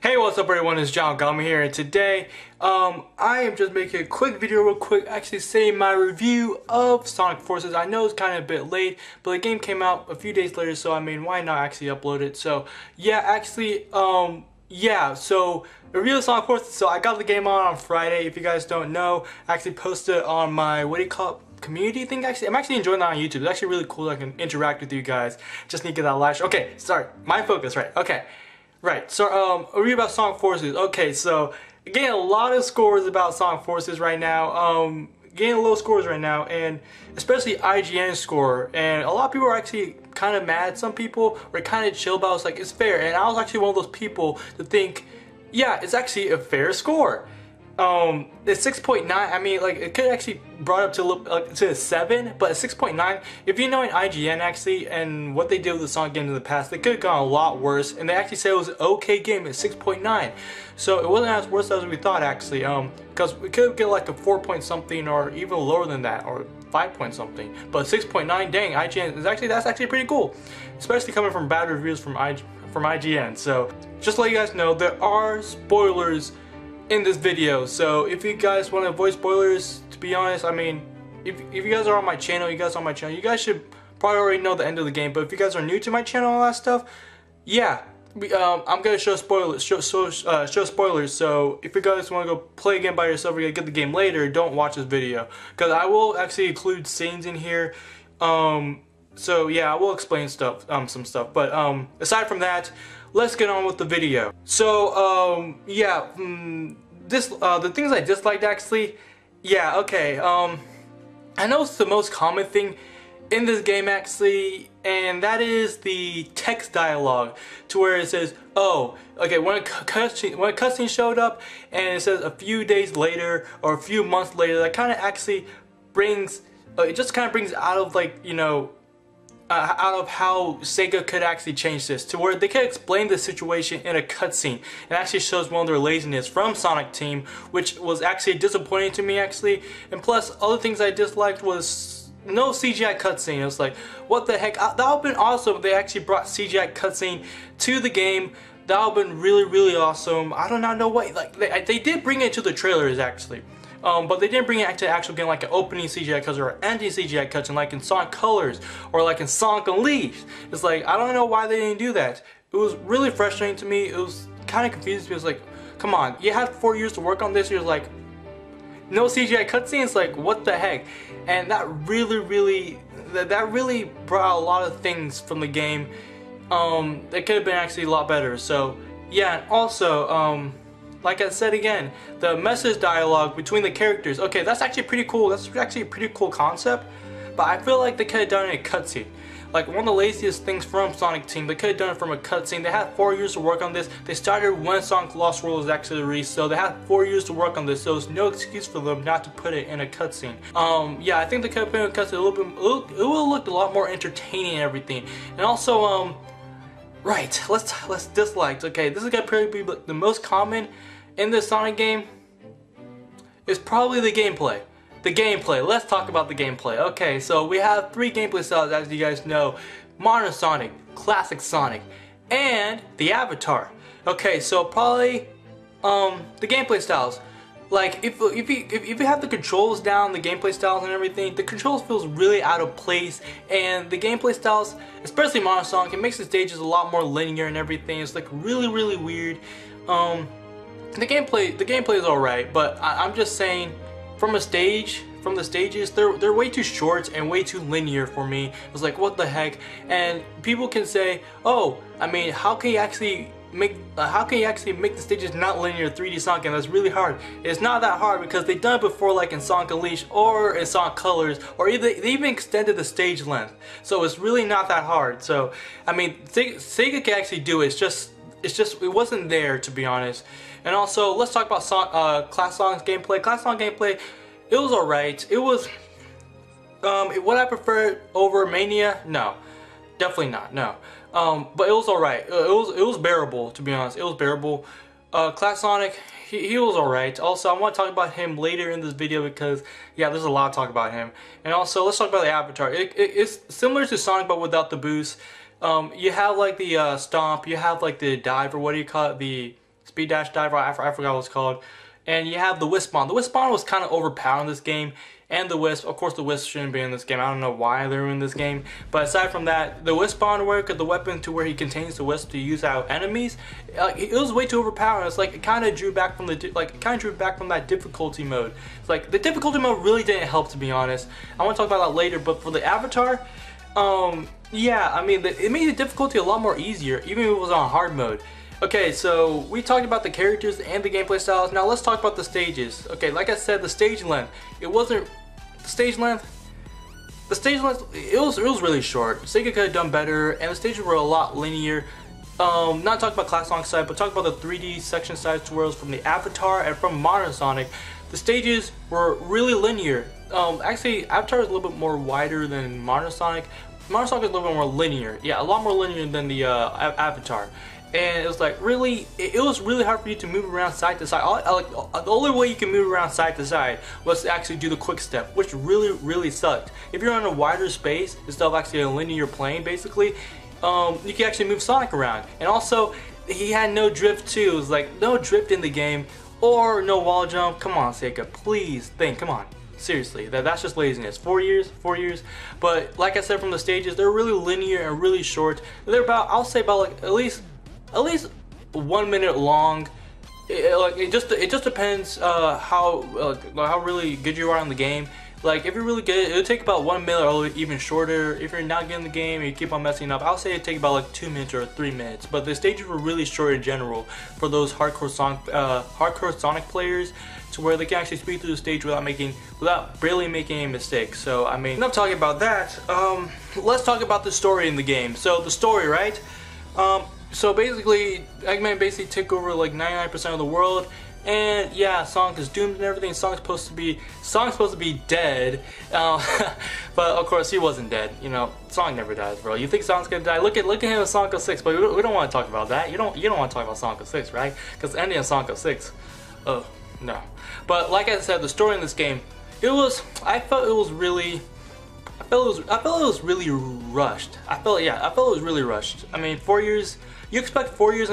Hey, what's up everyone, it's GagaKaro here, and today I am just making a quick video real quick, actually saying my review of Sonic Forces. I know it's kind of a bit late, but the game came out a few days later, so I mean, why not actually upload it? So yeah, actually, so the review of Sonic Forces, so I got the game on Friday. If you guys don't know, I actually posted on my, community thing. Actually, I'm actually enjoying that on YouTube. It's actually really cool. I can interact with you guys. Just need to get that live. Okay, sorry, my focus, right? Okay. Right, so a review about Sonic Forces. Okay, so getting a lot of scores about Sonic Forces right now. Getting low scores right now, and especially IGN score. And a lot of people are actually kind of mad. Some people were kind of chill about it. It's like, it's fair. And I was actually one of those people to think, yeah, it's actually a fair score. It's 6.9. I mean, like, it could actually brought up to a 7, but a 6.9. If you know in IGN actually and what they did with the Sonic games in the past, they could have gone a lot worse. And they actually said it was an okay game at 6.9. So it wasn't as worse as we thought actually. Because we could get like a 4 point something or even lower than that, or 5 point something. But 6.9, dang, IGN is that's actually pretty cool, especially coming from bad reviews from IGN. So just to let you guys know, there are spoilers in this video, so if you guys want to avoid spoilers, to be honest, I mean, if you guys are on my channel, you guys should probably already know the end of the game. But if you guys are new to my channel and all that stuff, yeah, I'm gonna show spoilers. Show spoilers. So if you guys want to go play a game by yourself, or you get the game later, don't watch this video, because I will actually include scenes in here. So yeah, I will explain stuff, some stuff. But aside from that, let's get on with the video. So yeah, the things I disliked actually, yeah, okay. I know it's the most common thing in this game actually, and that is the text dialogue, to where it says, oh, okay, when a cutscene showed up and it says a few days later or a few months later, that kind of actually brings, it just kind of brings out of, like, you know, out of how Sega could actually change this, to where they could explain the situation in a cutscene. It actually shows one of their laziness from Sonic Team, which was actually disappointing to me actually. And plus, other things I disliked was no CGI cutscene. It was like, what the heck? That would have been awesome if they actually brought CGI cutscene to the game. That would have been really awesome. I do not know what, like, they did bring it to the trailers actually. But they didn't bring it to the actual game, like an opening CGI cutscene or ending CGI cutscene, like in Sonic Colors or like in Sonic Unleashed. It's like, I don't know why they didn't do that. It was really frustrating to me. It was kind of confusing. It was like, come on, you had 4 years to work on this. You're like, no CGI cutscenes. Like, what the heck? And that really brought out a lot of things from the game that could have been actually a lot better. So yeah, and also like I said again, the message dialogue between the characters, okay, that's actually pretty cool. That's actually a pretty cool concept, but I feel like they could have done it in a cutscene. Like, one of the laziest things from Sonic Team, they could have done it from a cutscene. They had 4 years to work on this. They started when Sonic Lost World was actually released, so they had 4 years to work on this, so there's no excuse for them not to put it in a cutscene. Yeah, I think they could have put it in a cutscene a little bit, it would have looked a lot more entertaining and everything. And also, right, let's dislike. Okay, this is gonna probably be the most common in this Sonic game. Is probably the gameplay. The gameplay. Let's talk about the gameplay. Okay, so we have 3 gameplay styles, as you guys know: Modern Sonic, Classic Sonic, and the Avatar. Okay, so probably the gameplay styles. Like, if you have the controls down, the gameplay styles and everything, the controls feels really out of place, and the gameplay styles, especially Modern Sonic, it makes the stages a lot more linear and everything. It's like really weird. The gameplay is alright, but I'm just saying, from the stages, they're way too short and way too linear for me. It's like, what the heck? And people can say, oh, I mean, how can you actually make the stages not linear 3D Sonic game? That's really hard. It's not that hard, because they've done it before, like in Sonic Unleashed or in Sonic Colors, or they even extended the stage length. So it's really not that hard. So I mean, Sega can actually do it. It wasn't there, to be honest. And also, let's talk about Class Sonic's gameplay. Class Sonic gameplay, it was alright. It was, would I prefer over Mania? No, definitely not. No, but it was alright. It was bearable, to be honest. It was bearable. Class Sonic, he was alright. Also, I want to talk about him later in this video, because yeah, there's a lot to talk about him. And also, let's talk about the Avatar. It's similar to Sonic, but without the boost. You have like the stomp, you have like the dive, or what do you call it, the Speed Dash Diver, I forgot what it's called. And you have the Wisp Bomb. The Wisp Bomb was kind of overpowered in this game. And the Wisp, of course the Wisp shouldn't be in this game. I don't know why they're in this game. But aside from that, the Wisp Bomb work, the weapon to where he contains the Wisp to use out enemies, it was way too overpowered. It's like it kind of drew back from that difficulty mode. It's like the difficulty mode really didn't help, to be honest. I want to talk about that later, but for the Avatar, yeah, I mean, it made the difficulty a lot more easier, even if it was on hard mode. Okay, so we talked about the characters and the gameplay styles. Now let's talk about the stages. Okay, like I said, the stage length. It was really short. Sega could have done better, and the stages were a lot linear. Not talk about Classic Sonic side, but talk about the 3D section side twirls from the Avatar and from Modern Sonic. The stages were really linear. Actually, Avatar is a little bit more wider than Modern Sonic. Modern Sonic is a little bit more linear. Yeah, a lot more linear than the Avatar. And it was like it was really hard for you to move around side to side. The only way you can move around side to side was to actually do the quick step, which really sucked. If you're on a wider space instead of actually a linear plane, basically, you can actually move Sonic around. And also, he had no drift too. It was like no drift in the game or no wall jump. Come on, Sega, please think. Come on. Seriously, that's just laziness. 4 years. But like I said, from the stages, they're really linear and really short. They're about, I'll say about like at least 1 minute long. It just depends how really good you are in the game. Like if you're really good, it'll take about 1 minute or even shorter. If you're not good in the game and you keep on messing up, I'll say it'd take about like 2 minutes or 3 minutes. But the stages were really short in general for those hardcore Sonic players, to where they can actually speed through the stage without barely making any mistakes. So I mean, enough talking about that. Let's talk about the story in the game. So the story, right? So basically, Eggman basically took over like 99% of the world, and yeah, Sonic is doomed and everything. Sonic's supposed to be dead, but of course he wasn't dead. You know, Sonic never dies, bro. You think Sonic's gonna die? Look at him in Sonic 06, but we don't want to talk about that. You don't want to talk about Sonic 06, right? Because the ending of Sonic 06, oh no. But like I said, the story in this game, I felt it was really rushed. I felt it was really rushed. I mean, 4 years. You expect 4 years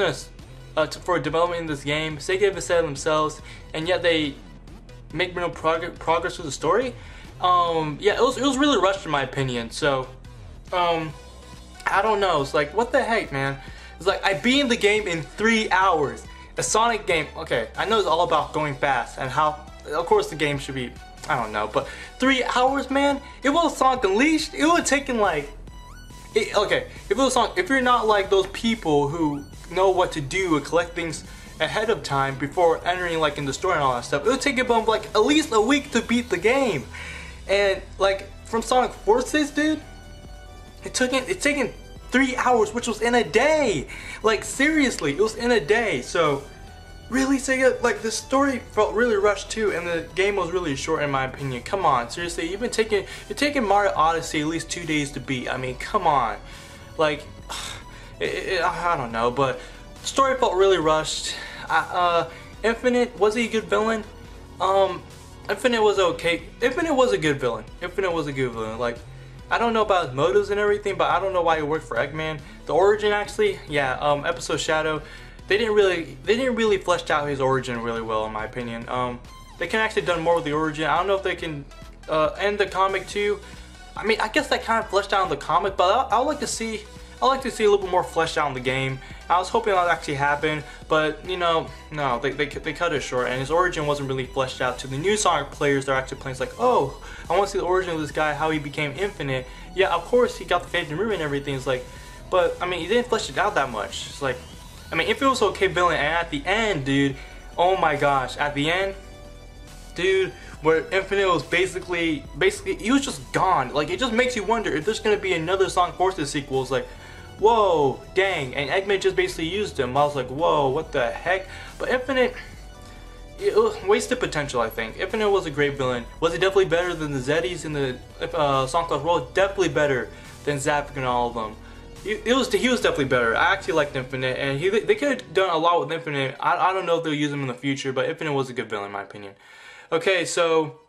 for development in this game. Sega even said it themselves, and yet they make no progress with the story. Yeah, it was really rushed in my opinion. So, I don't know. It's like, what the heck, man? It's like I beat the game in 3 hours. A Sonic game. Okay, I know it's all about going fast and how. Of course, the game should be. I don't know, but 3 hours, man. If it was Sonic Unleashed, it would have taken like. Okay, if you're not like those people who know what to do and collect things ahead of time before entering like in the story and all that stuff, it would take about like at least a week to beat the game. And like from Sonic Forces, dude, it's taken 3 hours, which was in a day. Like seriously, it was in a day. So really, Sega, like the story felt really rushed too, and the game was really short in my opinion. Come on, seriously, you're taking Mario Odyssey at least 2 days to beat. I mean, come on, like, I don't know, but the story felt really rushed. Infinite, was he a good villain? Infinite was okay. Infinite was a good villain. Like, I don't know about his motives and everything, but I don't know why he worked for Eggman. The origin, actually, yeah, Episode Shadow. They didn't really flesh out his origin really well, in my opinion. They can actually done more with the origin. I don't know if they can end the comic too. I mean, I guess they kind of fleshed out in the comic, but I would like to see a little bit more fleshed out in the game. I was hoping that would actually happen, but you know, no, they cut it short, and his origin wasn't really fleshed out to the new Sonic players. They're actually playing. It's like, oh, I want to see the origin of this guy, how he became Infinite. Yeah, of course he got the Phantom Ribbon and everything. It's like, but I mean, he didn't flesh it out that much. It's like. I mean, if it was okay villain, and at the end, dude, oh my gosh, at the end, dude, where Infinite was basically, he was just gone. Like, it just makes you wonder if there's gonna be another Sonic Forces sequel. It's like, whoa, dang, and Eggman just basically used him. I was like, whoa, what the heck? But Infinite, it was wasted potential, I think. Infinite was a great villain. Was he definitely better than the Zeddies in the Sonic Lost World? Definitely better than Zapk and all of them. He was definitely better. I actually liked Infinite, and they could have done a lot with Infinite. I don't know if they'll use him in the future, but Infinite was a good villain in my opinion. Okay, so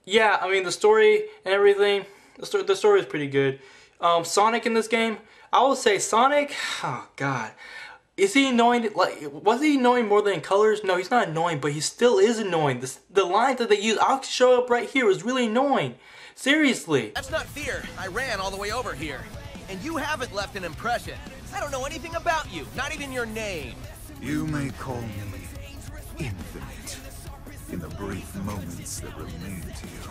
yeah, I mean the story and everything. The story is pretty good. Sonic in this game, I would say Sonic. Oh God, Is he annoying? Like, was he annoying more than in Colors? No, he's not annoying, but he still is annoying. The lines that they use, I'll show up right here, is really annoying. Seriously. That's not fear. I ran all the way over here. And you haven't left an impression. I don't know anything about you, not even your name. You may call me Infinite in the brief moments that remain to you.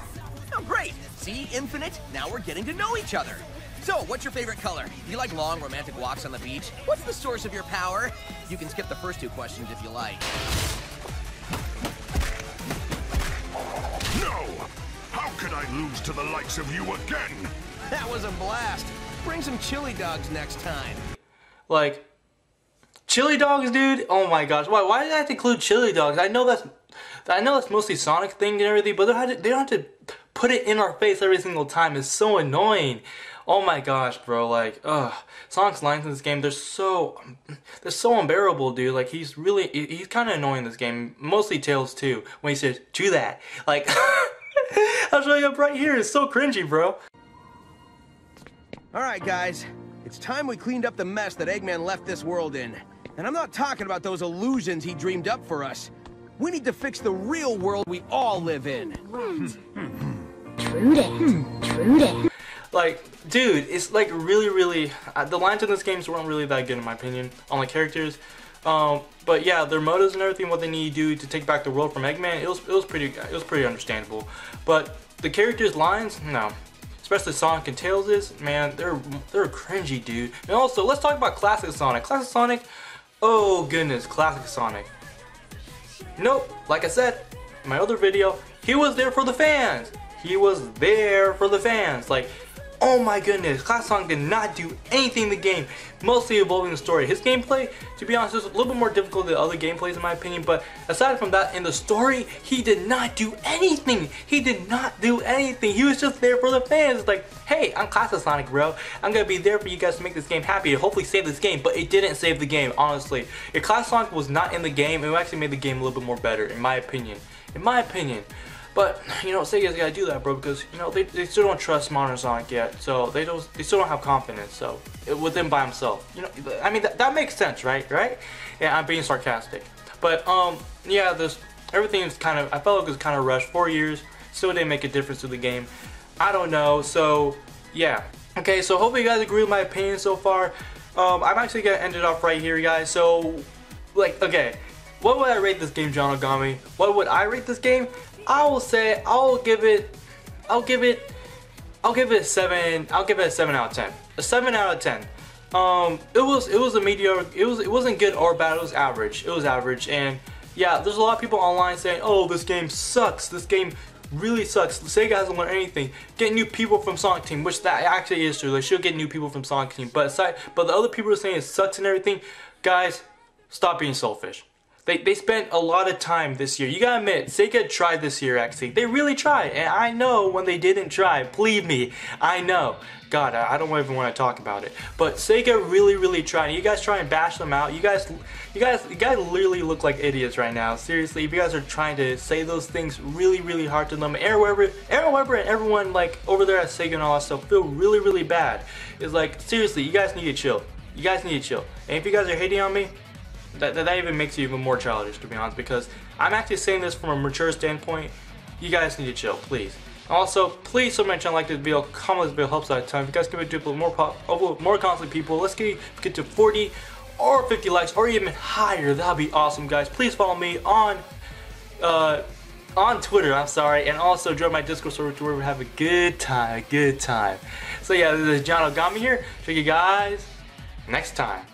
Oh, great. See, Infinite? Now we're getting to know each other. So, what's your favorite color? Do you like long, romantic walks on the beach? What's the source of your power? You can skip the first 2 questions if you like. No! How could I lose to the likes of you again? That was a blast. Bring some chili dogs next time. Like, chili dogs, dude? Oh my gosh. Why did I have to include chili dogs? I know that's mostly Sonic thing and everything, but they don't have to put it in our face every single time. It's so annoying. Oh my gosh, bro, like, Sonic's lines in this game, they're so unbearable, dude. Like, he's kind of annoying in this game. Mostly Tails, too, when he says, "Do that." Like, I'll show you up right here. It's so cringy, bro. Alright, guys. It's time we cleaned up the mess that Eggman left this world in. And I'm not talking about those illusions he dreamed up for us. We need to fix the real world we all live in. True that. Like, dude, it's like really, the lines in this game weren't really that good in my opinion, on the characters. But yeah, their motives and everything, what they need to do to take back the world from Eggman, it was pretty understandable. But the characters' lines, no. Especially Sonic and Tails' man, they're cringy, dude. And also, let's talk about Classic Sonic. Classic Sonic, oh goodness, Classic Sonic. Nope, like I said in my other video, he was there for the fans. He was there for the fans. Like, oh my goodness, Classic Sonic did not do anything in the game, mostly evolving the story. His gameplay, to be honest, is a little bit more difficult than other gameplays in my opinion, but aside from that, in the story, he did not do anything. He did not do anything. He was just there for the fans. It's like, hey, I'm Classic Sonic, bro. I'm gonna be there for you guys to make this game happy and hopefully save this game, but it didn't save the game, honestly. If Classic Sonic was not in the game, it actually made the game a little bit more better, in my opinion. In my opinion. But, you know, Sega's gotta do that, bro, because, you know, they still don't trust modern Sonic yet, so they still don't have confidence, so, with him by himself. You know, I mean, that makes sense, right? Yeah, I'm being sarcastic. But, yeah, everything is kind of, I felt like it was kind of rushed. 4 years, still didn't make a difference to the game. I don't know, so, yeah. Okay, so hopefully you guys agree with my opinion so far. I'm actually gonna end it off right here, guys, so, like, okay. What would I rate this game, John Ogami? What would I rate this game? I will say I'll give it a 7. I'll give it a 7 out of 10. A 7 out of 10. It was a mediocre. It wasn't good or bad. It was average. It was average. And yeah, there's a lot of people online saying, "Oh, this game sucks. This game really sucks. Sega hasn't learned anything. Get new people from Sonic Team," which that actually is true. They should get new people from Sonic Team. But the other people are saying it sucks and everything. Guys, stop being selfish. They spent a lot of time this year. You gotta admit, Sega tried this year actually. They really tried, and I know when they didn't try. Believe me, I know. God, I don't even want to talk about it. But Sega really tried. You guys try and bash them out. You guys literally look like idiots right now. Seriously, if you guys are trying to say those things really hard to them, Aaron Weber and everyone like over there at Sega and all that stuff feel really bad. It's like, seriously, you guys need to chill. You guys need to chill. And if you guys are hating on me, that even makes you even more childish, to be honest, because I'm actually saying this from a mature standpoint. You guys need to chill, please. Also, please subscribe to my channel, like this video, comment this video, helps out a ton. If you guys can do it more constantly, people, let's get to 40 or 50 likes or even higher. That'll be awesome, guys. Please follow me on Twitter, I'm sorry, and also join my Discord server to where we have a good time, So yeah, this is John Ogami here. See you guys next time.